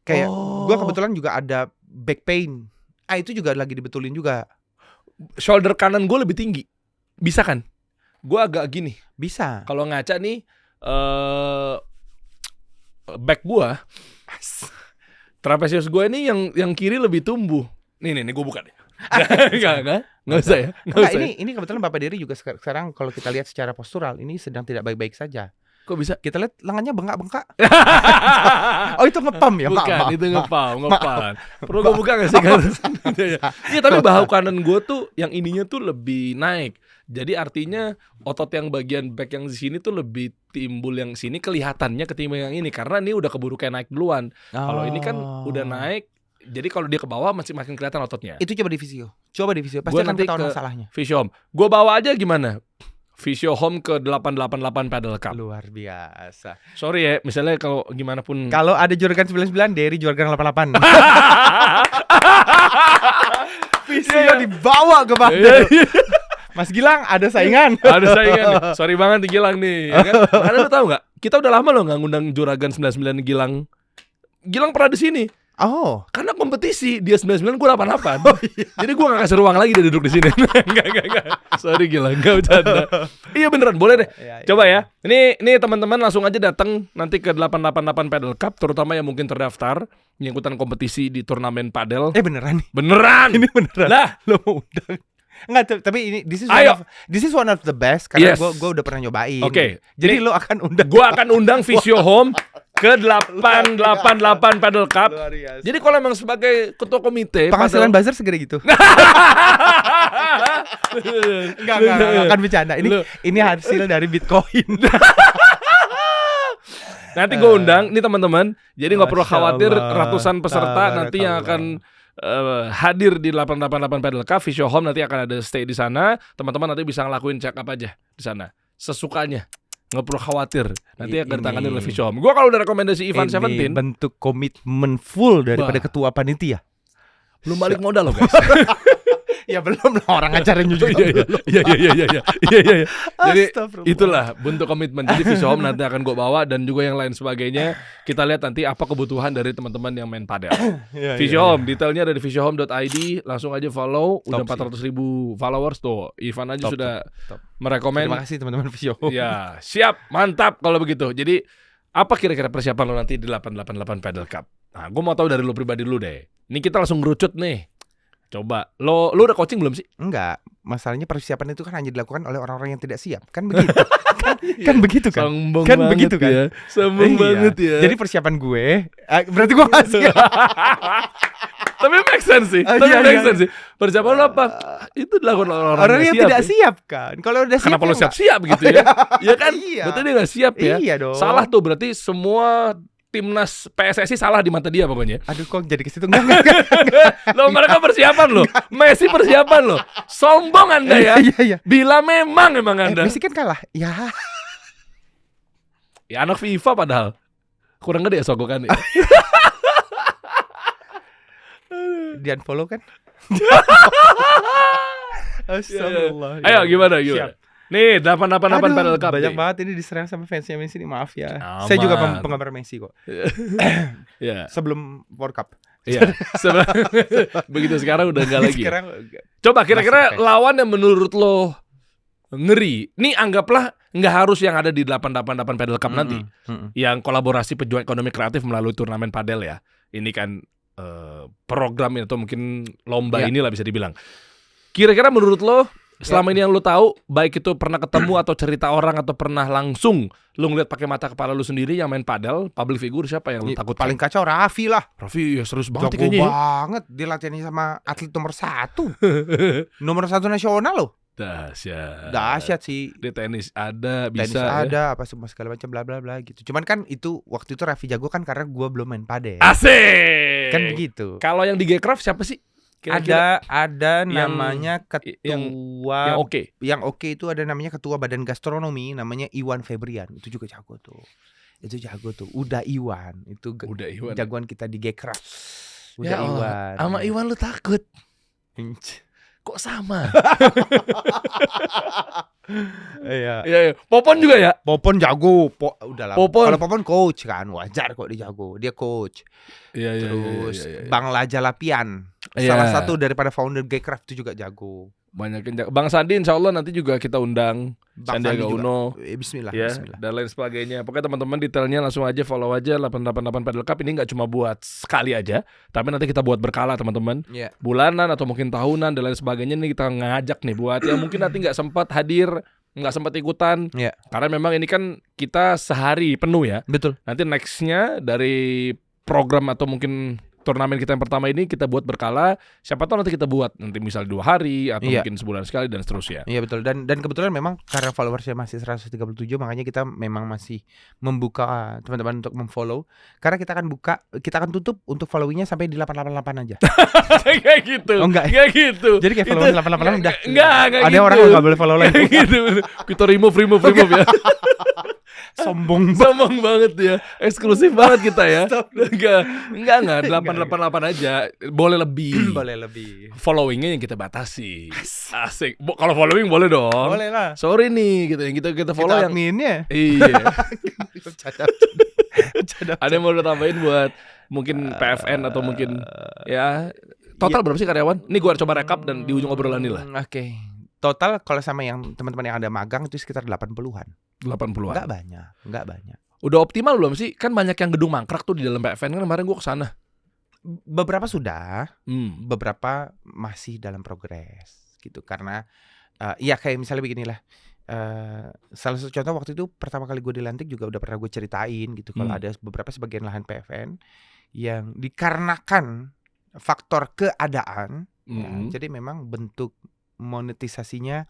Kayak gue kebetulan juga ada back pain. Itu juga lagi dibetulin juga. Shoulder kanan gue lebih tinggi. Bisa kan? Gue agak gini. Bisa. Kalau ngaca nih back gue, trapesius gue ini yang kiri lebih tumbuh. Nih gue buka deh. Nggak usah ya. Enggak, ini kebetulan Bapak Dery juga sekarang kalau kita lihat secara postural ini sedang tidak baik-baik saja. Kok bisa? Kita lihat lengannya bengkak-bengkak. Oh, itu ngepam ya? Bukan, Maaf. itu ngepam. Perlu gue buka gak sih? Iya, tapi bahu kanan gue tuh yang ininya tuh lebih naik. Jadi artinya otot yang bagian back yang di sini tuh lebih timbul yang sini kelihatannya ketimbang yang ini. Karena ini udah keburu kayak naik duluan. Kalau ini kan udah naik. Jadi kalau dia ke bawah masih makin kelihatan ototnya. Itu coba di fisio. Pasti Gua akan nanti ketahuan ke masalahnya. Fisio Home. Gue bawa aja gimana? Fisio Home ke 888 Padel Cup. Luar biasa. Sorry ya, misalnya kalau gimana pun Kalau ada Juragan 99, Dery Juragan 88. Visio dibawa ke Padel. Mas Gilang ada saingan. Ada saingan nih. Sorry banget nih Gilang nih, ya kan? Makanya lu tahu nggak? Kita udah lama loh nggak ngundang Juragan 99 Gilang. Gilang pernah di sini. Oh, Karena kompetisi, dia 99, gue 88. Jadi gue gak kasih ruang lagi dia duduk di sini. Enggak. Sorry Gilang, enggak bercanda. Iya beneran, boleh deh. Coba ya. Ini teman-teman langsung aja datang nanti ke 888 Padel Cup, terutama yang mungkin terdaftar yang ikutan kompetisi di turnamen padel. beneran nih. Beneran. Ini beneran. Lah, Lo mau undang? Enggak, tapi ini this is one of the best karena Yes. gue udah pernah nyobain. Oke. Jadi lo akan undang. gue akan undang Visio Home ke 888 Padel Cup. Luar biasa. Jadi kalau emang sebagai ketua komite Penghasilan buzzer segede gitu. Enggak akan bercanda. Ini hasil dari Bitcoin. Nanti gue undang, ini teman-teman. Jadi nggak perlu Masya khawatir Allah. ratusan peserta nanti yang Tabarakallah. akan hadir di 888 Padel Cup. Visio Home nanti akan ada stay di sana. Teman-teman nanti bisa ngelakuin check up aja di sana, sesukanya. Nggak perlu khawatir. Nanti akan ditangani oleh Visio Home. Gue kalau udah rekomendasi Ivan Ini 17, bentuk komitmen full daripada Wah. ketua panitia. belum balik modal loh guys. Ya belum lah, orang acaranya juga. Iya. Jadi Astagfirullah. itulah bentuk komitmen. Jadi Visio Home nanti akan gue bawa dan juga yang lain sebagainya. Kita lihat nanti apa kebutuhan dari teman-teman yang main padel. Visio Home, detailnya ada di visiohome.id. Langsung aja follow. Udah Top 400.000 followers tuh. Ivan aja Top, sudah top. merekomen. Terima kasih teman-teman Visio. Ya, siap, mantap kalau begitu. Jadi apa kira-kira persiapan lo nanti di 888 Padel Cup? Nah, gue mau tahu dari lo pribadi dulu deh. Ini kita langsung ngerucut nih. Coba, lo udah coaching belum sih? Enggak, masalahnya persiapan itu kan hanya dilakukan oleh orang-orang yang tidak siap. Kan begitu. kan begitu kan. Sombong Kan banget begitu kan? ya. Sombong Iya. banget ya. Jadi persiapan gue, berarti gue nggak siap. Tapi make sense sih. Tapi Iya, make iya. sense sih. Persiapan lo apa? Itu dilakukan oleh orang Orang yang siap tidak ya. siap kan. Kalau udah siap, Kenapa lo ya nggak? siap-siap gitu ya? Iya kan? Iya. Berarti dia gak siap ya. Iya dong. Salah tuh, berarti semua timnas PSSI salah di mata dia pokoknya. Aduh, kok jadi ke situ enggak. Lo mereka persiapan lo. Messi persiapan lo. Sombong Anda ya. Iya. Bila memang Anda. Messi kan kalah. Ya. Ya anak FIFA padahal. Kurang gede ya sogokan ya. Di unfollow kan? Iya. Astagfirullah. Ayo gimana? Siap. Nih 888 Aduh, Padel Cup. banyak nih. banget ini diserang sama fansnya Messi nih, maaf ya. Aman. Saya juga penggemar Messi kok. Iya. Sebelum World Cup. Iya. Begitu sekarang udah enggak lagi. Sekarang Coba kira-kira Masih kayak- lawan yang menurut lo ngeri. Nih anggaplah nggak harus yang ada di 888 Padel Cup nanti. Yang kolaborasi pejuang ekonomi kreatif melalui turnamen padel ya. Ini kan program atau mungkin lomba Ya. inilah bisa dibilang. Kira-kira menurut lo selama ini yang lo tahu, baik itu pernah ketemu atau cerita orang atau pernah langsung lo ngeliat pakai mata kepala lo sendiri yang main padel, public figure siapa yang lo takut? paling kacau Raffi lah. Raffi ya serius banget Jago kayaknya ya. banget. Dia latihannya sama atlet nomor 1. Nomor 1 nasional loh. Dahsyat sih. Di tenis ada, Tenis bisa ya. ada, apa semua segala macam bla bla bla gitu. Cuman kan itu waktu itu Raffi jago kan karena gua belum main padel. Asik. Kan begitu. Kalau yang di Gcraft siapa sih? Kira-kira Ada yang- namanya ketua yang oke. yang oke itu ada namanya ketua badan gastronomi namanya Iwan Febrian. Itu juga jago tuh. Udah Iwan itu Udah Iwan. jagoan kita di Gcraft. Ya Udah Allah, Iwan. sama Iwan lu takut. Kok sama? Iya. Iya, iya. Popon juga ya? Popon jago, udahlah. Popon. Kalau Popon coach kan, wajar kok dia jago. Dia coach. Iya, Terus Bang Laja Lapian, Iya. salah satu daripada founder Gcraft itu juga jago. Banyak yang jago. Bang Sandi insya Allah nanti juga kita undang. Bang Sandiaga Sandi juga. Uno. Bismillah, Ya, bismillah. dan lain sebagainya. Pokoknya teman-teman detailnya langsung aja follow aja 888 Padel Cup. Ini nggak cuma buat sekali aja, tapi nanti kita buat berkala teman-teman. Iya. Bulanan atau mungkin tahunan dan lain sebagainya. Ini kita ngajak nih buat yang mungkin nanti nggak sempat hadir, nggak sempat ikutan. Iya. Karena memang ini kan kita sehari penuh ya. Betul. Nanti nextnya dari program atau mungkin turnamen kita yang pertama ini kita buat berkala. Siapa tahu nanti kita buat nanti misal 2 hari atau Iya. mungkin sebulan sekali dan seterusnya. Iya betul, dan kebetulan memang karena followersnya masih 137, makanya kita memang masih membuka teman-teman untuk memfollow. Karena kita akan tutup untuk followingnya sampai di 888 aja. Kayak gitu. Oh, enggak. Enggak gitu. Jadi kayak followers 888 udah. Enggak Ada gitu. orang yang nggak boleh follow lagi. Kayak gitu. Kita remove ya. Sombong banget. Sombong banget ya. Eksklusif banget kita ya. Enggak 888 aja. Boleh lebih. Boleh lebih. Followingnya yang kita batasi. Asik. Kalau following boleh dong. Boleh lah. Sorry nih gitu yang kita follow Kita yang adminnya. iya. Bercanda. Ada yang mau lo tambahin buat mungkin PFN atau mungkin ya total berapa sih karyawan? Ini gua coba rekap dan di ujung obrolan ini lah. Oke. Total kalau sama yang teman-teman yang ada magang itu sekitar 80-an. 80-an. Enggak banyak. Udah optimal belum sih? Kan banyak yang gedung mangkrak tuh di dalam PFN kan kemarin gua kesana. Beberapa sudah, beberapa masih dalam progres gitu karena ya kayak misalnya beginilah. Salah satu contoh waktu itu pertama kali gue dilantik juga udah pernah gue ceritain gitu kalau ada beberapa sebagian lahan PFN yang dikarenakan faktor keadaan ya, jadi memang bentuk monetisasinya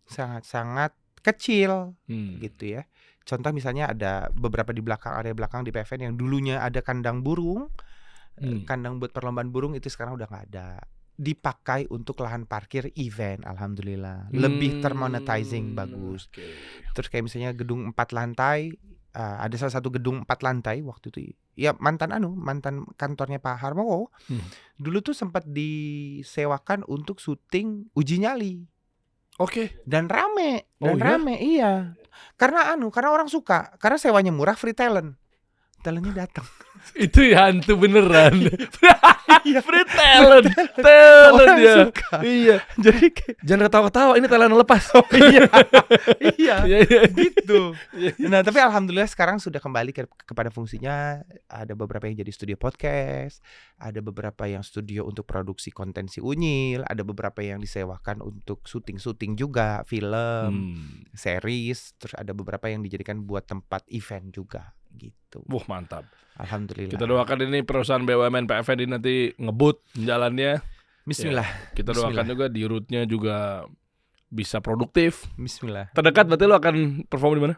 sangat-sangat kecil gitu ya. Contoh misalnya ada beberapa di belakang area belakang di PFN yang dulunya ada kandang burung, kandang buat perlombaan burung itu sekarang udah nggak ada. Dipakai untuk lahan parkir event, alhamdulillah lebih termonetizing bagus. Terus kayak misalnya gedung 4 lantai, ada salah satu gedung 4 lantai waktu itu ya mantan kantornya Pak Harmowo dulu tuh sempat disewakan untuk syuting Uji Nyali. Dan rame iya karena orang suka karena sewanya murah, free talentnya datang. Itu ya hantu beneran. Free talent ya. Iya. Jadi jangan ketawa-ketawa, ini talent lepas. iya gitu. Nah tapi alhamdulillah sekarang sudah kembali kepada fungsinya. Ada beberapa yang jadi studio podcast, ada beberapa yang studio untuk produksi konten si Unyil, ada beberapa yang disewakan untuk syuting juga, film, series, terus ada beberapa yang dijadikan buat tempat event juga gitu. Wah mantap. Alhamdulillah. Kita doakan ini perusahaan BUMN PFN ini nanti ngebut jalannya. Bismillah. Ya, kita doakan juga di route-nya juga bisa produktif. Bismillah. Terdekat berarti lo akan perform di mana?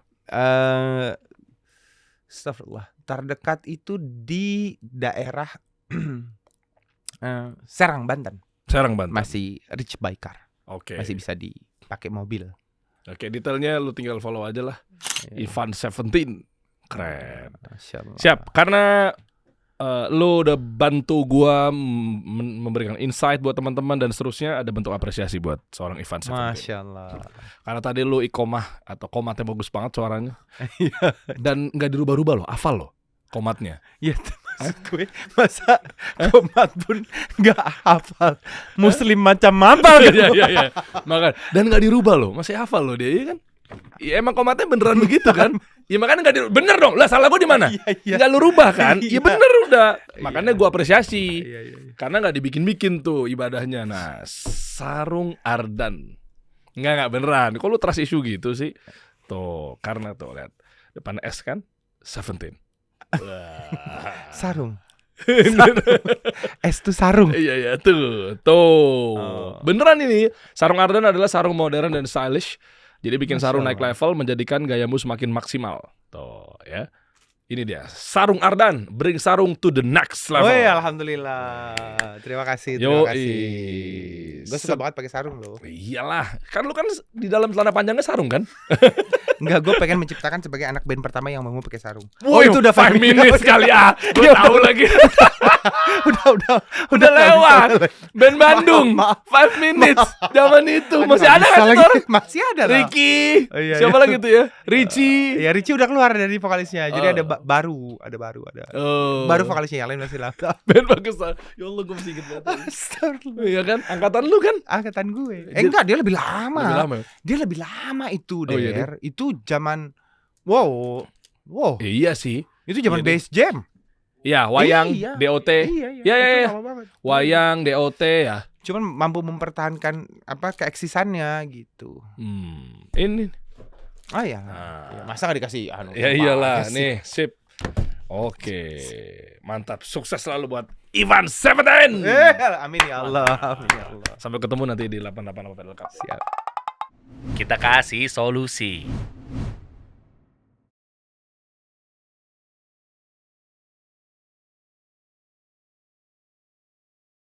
Astagfirullah. Terdekat itu di daerah Serang, Banten. Serang, Banten. Masih reach by car. Oke. Masih bisa dipakai mobil. Oke, detailnya lu tinggal follow aja lah. Ivan 17. Keren. Siap, karena lo udah bantu gua memberikan insight buat teman-teman dan seterusnya, ada bentuk apresiasi buat seorang Ivan 17. Masya Allah. Karena tadi lo ikomah atau komatnya bagus banget suaranya. Dan nggak dirubah-rubah lo, hafal lo komatnya. Iya, maksud gue masa komat pun nggak hafal. Muslim macam apa? Iya. Makanya dan nggak dirubah lo, masih hafal lo dia, iya kan? Ya, emang komatnya beneran begitu kan? Ya makanya nggak bener dong. Lah salah gue di mana? Nggak lu rubah kan? Ya bener udah. Makanya gue apresiasi. Karena nggak dibikin-bikin tuh ibadahnya. Nah, Sarung Ardan. Nggak beneran. Kok lu trust issue gitu sih? Tuh, karena tuh lihat depan S kan 17. Sarung. S tuh sarung. Iya tuh. Beneran ini. Sarung Ardan adalah sarung modern dan stylish. Jadi bikin sarung naik level, menjadikan gayamu semakin maksimal. Tuh ya. Ini dia, Sarung Ardan, bring sarung to the next level. Oh iya, alhamdulillah. Terima kasih. Gue suka banget pakai sarung loh. Iyalah, kan lu kan di dalam celana panjangnya sarung kan? Enggak, gue pengen menciptakan sebagai anak band pertama yang mau pakai sarung. Oh itu udah 5 minutes kali ah. Gue tahu lagi. udah lewat. Band Bandung, 5 minutes. Zaman itu masih ada kan itu orang? Masih ada lah. Ricky. Siapa lagi tuh ya? Richie. Ya Richie udah keluar dari vokalisnya. Jadi ada baru. Baru vokalisnya, yang lain masih lama. Band bagus. Ya Allah, gue masih inget banget. Iya kan? Angkatan lu kan? Angkatan gue. Enggak, dia lebih lama. Lebih lama. Dia lebih lama itu, Der. Iya, itu zaman wow. Iya sih. Itu zaman Bass Jam. Ya, wayang DOT. Iya. Wayang DOT ya. Cuman mampu mempertahankan keeksisannya gitu. Ini. Oh iya. Masa gak dikasih Ya iyalah, nih, sip. Oke. Mantap. Sukses selalu buat Ivan 17. Amin ya Allah. Sampai ketemu nanti di 888 Lengkap. Siap. Kita kasih solusi.